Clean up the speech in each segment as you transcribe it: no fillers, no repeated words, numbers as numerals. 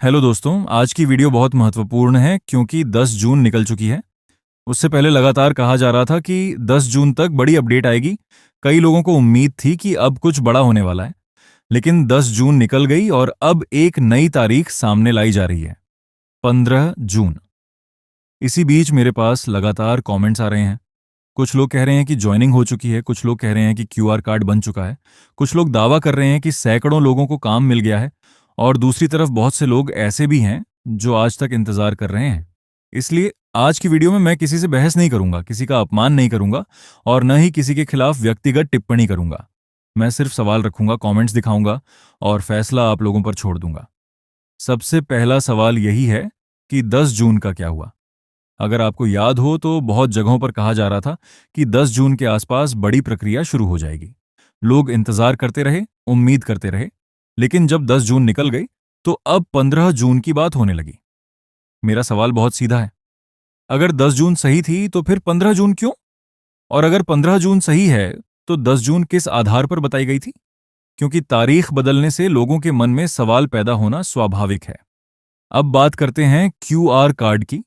Hello दोस्तों, आज की वीडियो बहुत महत्वपूर्ण है क्योंकि 10 जून निकल चुकी है। उससे पहले लगातार कहा जा रहा था कि 10 जून तक बड़ी अपडेट आएगी। कई लोगों को उम्मीद थी कि अब कुछ बड़ा होने वाला है, लेकिन 10 जून निकल गई और अब एक नई तारीख सामने लाई जा रही है, 15 जून। इसी बीच मेरे पास लगातार कमेंट्स आ रहे हैं। कुछ लोग कह रहे हैं कि ज्वाइनिंग हो चुकी है, कुछ लोग कह रहे हैं कि क्यूआर कार्ड बन चुका है, कुछ लोग दावा कर रहे हैं कि सैकड़ों लोगों को काम मिल गया है, और दूसरी तरफ बहुत से लोग ऐसे भी हैं जो आज तक इंतजार कर रहे हैं। इसलिए आज की वीडियो में मैं किसी से बहस नहीं करूंगा, किसी का अपमान नहीं करूंगा और न ही किसी के खिलाफ व्यक्तिगत टिप्पणी करूंगा। मैं सिर्फ सवाल रखूंगा, कमेंट्स दिखाऊंगा और फैसला आप लोगों पर छोड़ दूंगा। सबसे पहला सवाल यही है कि 10 जून का क्या हुआ। अगर आपको याद हो तो बहुत जगहों पर कहा जा रहा था कि 10 जून के आसपास बड़ी प्रक्रिया शुरू हो जाएगी। लोग इंतजार करते रहे, उम्मीद करते रहे, लेकिन जब 10 जून निकल गई तो अब 15 जून की बात होने लगी। मेरा सवाल बहुत सीधा है, अगर 10 जून सही थी तो फिर 15 जून क्यों? और अगर 15 जून सही है तो 10 जून किस आधार पर बताई गई थी? क्योंकि तारीख बदलने से लोगों के मन में सवाल पैदा होना स्वाभाविक है। अब बात करते हैं क्यूआर कार्ड की।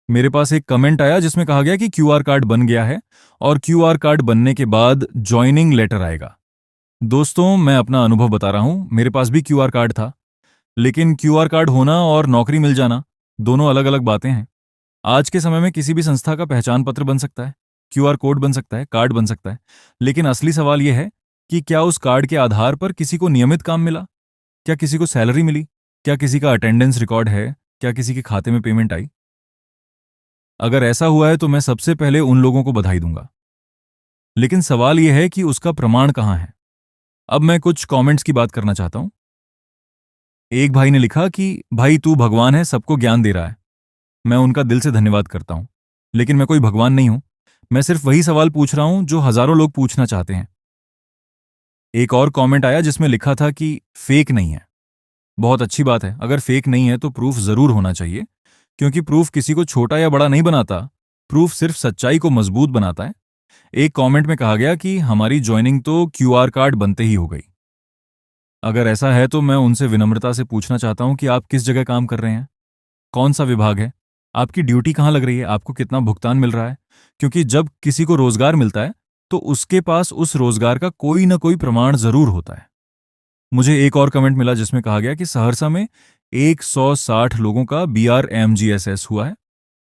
मेरे पास एक कमेंट आया जिसमें कहा गया कि क्यूआर कार्ड बन गया है और क्यूआर कार्ड बनने के बाद ज्वाइनिंग लेटर आएगा। दोस्तों, मैं अपना अनुभव बता रहा हूं, मेरे पास भी क्यूआर कार्ड था, लेकिन क्यूआर कार्ड होना और नौकरी मिल जाना दोनों अलग अलग बातें हैं। आज के समय में किसी भी संस्था का पहचान पत्र बन सकता है, क्यूआर कोड बन सकता है, कार्ड बन सकता है, लेकिन असली सवाल यह है कि क्या उस कार्ड के आधार पर किसी को नियमित काम मिला? क्या किसी को सैलरी मिली? क्या किसी का अटेंडेंस रिकॉर्ड है? क्या किसी के खाते में पेमेंट आई? अगर ऐसा हुआ है तो मैं सबसे पहले उन लोगों को बधाई दूंगा, लेकिन सवाल यह है कि उसका प्रमाण कहां है। अब मैं कुछ कमेंट्स की बात करना चाहता हूं। एक भाई ने लिखा कि भाई तू भगवान है, सबको ज्ञान दे रहा है। मैं उनका दिल से धन्यवाद करता हूं, लेकिन मैं कोई भगवान नहीं हूं। मैं सिर्फ वही सवाल पूछ रहा हूं जो हजारों लोग पूछना चाहते हैं। एक और कमेंट आया जिसमें लिखा था कि फेक नहीं है। बहुत अच्छी बात है, अगर फेक नहीं है तो प्रूफ जरूर होना चाहिए, क्योंकि प्रूफ किसी को छोटा या बड़ा नहीं बनाता, प्रूफ सिर्फ सच्चाई को मजबूत बनाता है। एक कमेंट में कहा गया कि हमारी ज्वाइनिंग तो क्यूआर कार्ड बनते ही हो गई। अगर ऐसा है तो मैं उनसे विनम्रता से पूछना चाहता हूं कि आप किस जगह काम कर रहे हैं, कौन सा विभाग है, आपकी ड्यूटी कहां लग रही है, आपको कितना भुगतान मिल रहा है? क्योंकि जब किसी को रोजगार मिलता है तो उसके पास उस रोजगार का कोई ना कोई प्रमाण जरूर होता है। मुझे एक और कमेंट मिला जिसमें कहा गया कि सहरसा में 160 लोगों का BRMGSS हुआ है।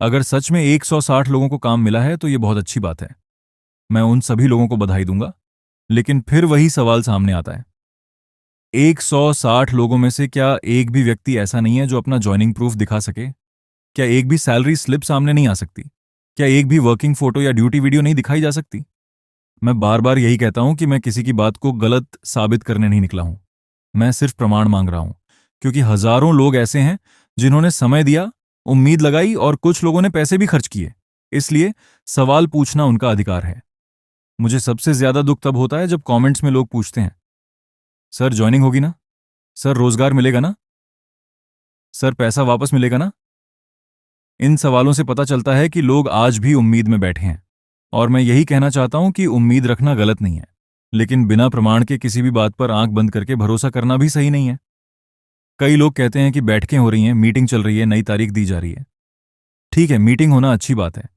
अगर सच में 160 लोगों को काम मिला है तो ये बहुत अच्छी बात है। मैं उन सभी लोगों को बधाई दूंगा, लेकिन फिर वही सवाल सामने आता है, 160 लोगों में से क्या एक भी व्यक्ति ऐसा नहीं है जो अपना ज्वाइनिंग प्रूफ दिखा सके? क्या एक भी सैलरी स्लिप सामने नहीं आ सकती? क्या एक भी वर्किंग फोटो या ड्यूटी वीडियो नहीं दिखाई जा सकती? मैं बार बार यही कहता हूं कि मैं किसी की बात को गलत साबित करने नहीं निकला हूं, मैं सिर्फ प्रमाण मांग रहा हूं, क्योंकि हजारों लोग ऐसे हैं जिन्होंने समय दिया, उम्मीद लगाई और कुछ लोगों ने पैसे भी खर्च किए। इसलिए सवाल पूछना उनका अधिकार है। मुझे सबसे ज्यादा दुख तब होता है जब कमेंट्स में लोग पूछते हैं, सर ज्वाइनिंग होगी ना? सर रोजगार मिलेगा ना? सर पैसा वापस मिलेगा ना? इन सवालों से पता चलता है कि लोग आज भी उम्मीद में बैठे हैं, और मैं यही कहना चाहता हूं कि उम्मीद रखना गलत नहीं है, लेकिन बिना प्रमाण के किसी भी बात पर आंख बंद करके भरोसा करना भी सही नहीं है। कई लोग कहते हैं कि बैठकें हो रही हैं, मीटिंग चल रही है, नई तारीख दी जा रही है। ठीक है, मीटिंग होना अच्छी बात है,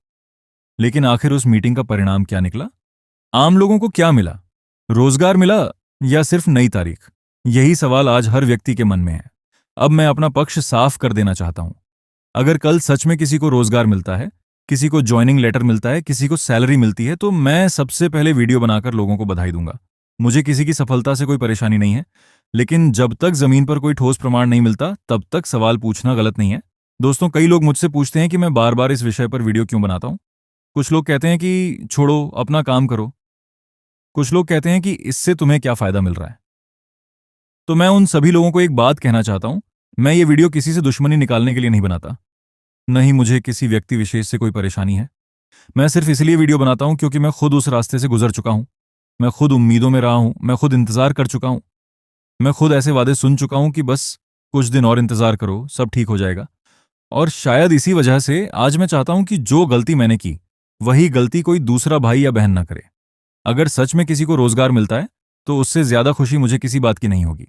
लेकिन आखिर उस मीटिंग का परिणाम क्या निकला? आम लोगों को क्या मिला? रोजगार मिला या सिर्फ नई तारीख? यही सवाल आज हर व्यक्ति के मन में है। अब मैं अपना पक्ष साफ कर देना चाहता हूं। अगर कल सच में किसी को रोजगार मिलता है, किसी को ज्वाइनिंग लेटर मिलता है, किसी को सैलरी मिलती है, तो मैं सबसे पहले वीडियो बनाकर लोगों को बधाई दूंगा। मुझे किसी की सफलता से कोई परेशानी नहीं है, लेकिन जब तक जमीन पर कोई ठोस प्रमाण नहीं मिलता तब तक सवाल पूछना गलत नहीं है। दोस्तों, कई लोग मुझसे पूछते हैं कि मैं बार बार इस विषय पर वीडियो क्यों बनाता हूं। कुछ लोग कहते हैं कि छोड़ो, अपना काम करो। कुछ लोग कहते हैं कि इससे तुम्हें क्या फायदा मिल रहा है। तो मैं उन सभी लोगों को एक बात कहना चाहता हूं, मैं ये वीडियो किसी से दुश्मनी निकालने के लिए नहीं बनाता, नहीं मुझे किसी व्यक्ति विशेष से कोई परेशानी है। मैं सिर्फ इसलिए वीडियो बनाता हूं क्योंकि मैं खुद उस रास्ते से गुजर चुका हूं। मैं खुद उम्मीदों में रहा हूं, मैं खुद इंतजार कर चुका हूं, मैं खुद ऐसे वादे सुन चुका हूं कि बस कुछ दिन और इंतजार करो, सब ठीक हो जाएगा। और शायद इसी वजह से आज मैं चाहता हूं कि जो गलती मैंने की वही गलती कोई दूसरा भाई या बहन ना करे। अगर सच में किसी को रोजगार मिलता है तो उससे ज्यादा खुशी मुझे किसी बात की नहीं होगी।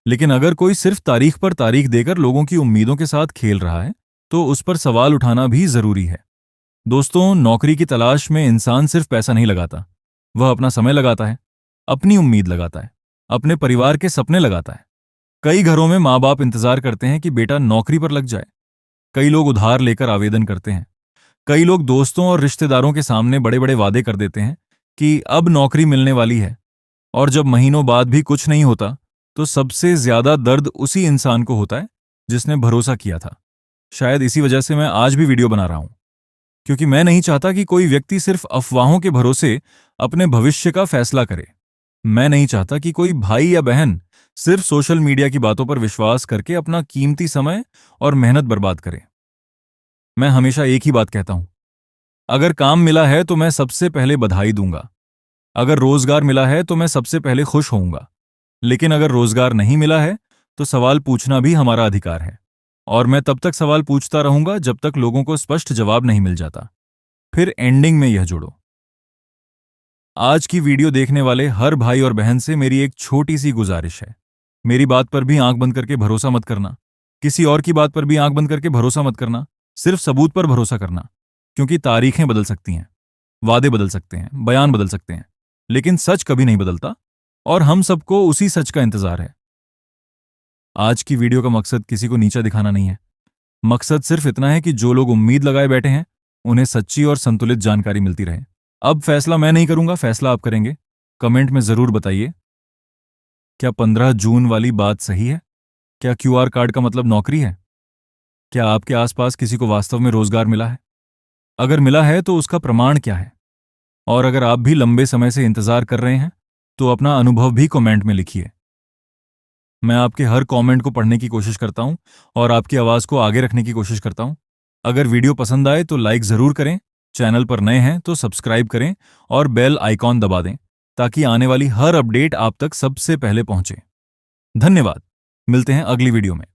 लेकिन अगर कोई सिर्फ तारीख पर तारीख देकर लोगों की उम्मीदों के साथ खेल रहा है, तो उस पर सवाल उठाना भी जरूरी है। दोस्तों, नौकरी की तलाश में इंसान सिर्फ पैसा नहीं लगाता, वह अपना समय लगाता है, अपनी उम्मीद लगाता है, अपने परिवार के सपने लगाता है। कई घरों में माँ बाप इंतजार करते हैं कि बेटा नौकरी पर लग जाए। कई लोग उधार लेकर आवेदन करते हैं। कई लोग दोस्तों और रिश्तेदारों के सामने बड़े बड़े वादे कर देते हैं कि अब नौकरी मिलने वाली है, और जब महीनों बाद भी कुछ नहीं होता, तो सबसे ज्यादा दर्द उसी इंसान को होता है जिसने भरोसा किया था। शायद इसी वजह से मैं आज भी वीडियो बना रहा हूं, क्योंकि मैं नहीं चाहता कि कोई व्यक्ति सिर्फ अफवाहों के भरोसे अपने भविष्य का फैसला करे। मैं नहीं चाहता कि कोई भाई या बहन सिर्फ सोशल मीडिया की बातों पर विश्वास करके अपना कीमती समय और मेहनत बर्बाद करे। मैं हमेशा एक ही बात कहता हूं, अगर काम मिला है तो मैं सबसे पहले बधाई दूंगा। अगर रोजगार मिला है तो मैं सबसे पहले खुश होऊंगा। लेकिन अगर रोजगार नहीं मिला है, तो सवाल पूछना भी हमारा अधिकार है। और मैं तब तक सवाल पूछता रहूंगा जब तक लोगों को स्पष्ट जवाब नहीं मिल जाता। फिर एंडिंग में यह जोड़ो, आज की वीडियो देखने वाले हर भाई और बहन से मेरी एक छोटी सी गुजारिश है। मेरी बात पर भी आंख बंद करके भरोसा मत करना, किसी और की बात पर भी आंख बंद करके भरोसा मत करना, सिर्फ सबूत पर भरोसा करना। क्योंकि तारीखें बदल सकती हैं, वादे बदल सकते हैं, बयान बदल सकते हैं, लेकिन सच कभी नहीं बदलता, और हम सबको उसी सच का इंतजार है। आज की वीडियो का मकसद किसी को नीचा दिखाना नहीं है। मकसद सिर्फ इतना है कि जो लोग उम्मीद लगाए बैठे हैं, उन्हें सच्ची और संतुलित जानकारी मिलती रहे। अब फैसला मैं नहीं करूंगा, फैसला आप करेंगे। कमेंट में जरूर बताइए, क्या 15 जून वाली बात सही है? क्या क्यूआर कार्ड का मतलब नौकरी है? क्या आपके आसपास किसी को वास्तव में रोजगार मिला है? अगर मिला है तो उसका प्रमाण क्या है? और अगर आप भी लंबे समय से इंतजार कर रहे हैं, तो अपना अनुभव भी कमेंट में लिखिए। मैं आपके हर कमेंट को पढ़ने की कोशिश करता हूं और आपकी आवाज को आगे रखने की कोशिश करता हूं। अगर वीडियो पसंद आए तो लाइक जरूर करें, चैनल पर नए हैं तो सब्सक्राइब करें और बेल आइकॉन दबा दें, ताकि आने वाली हर अपडेट आप तक सबसे पहले पहुंचे। धन्यवाद। मिलते हैं अगली वीडियो में।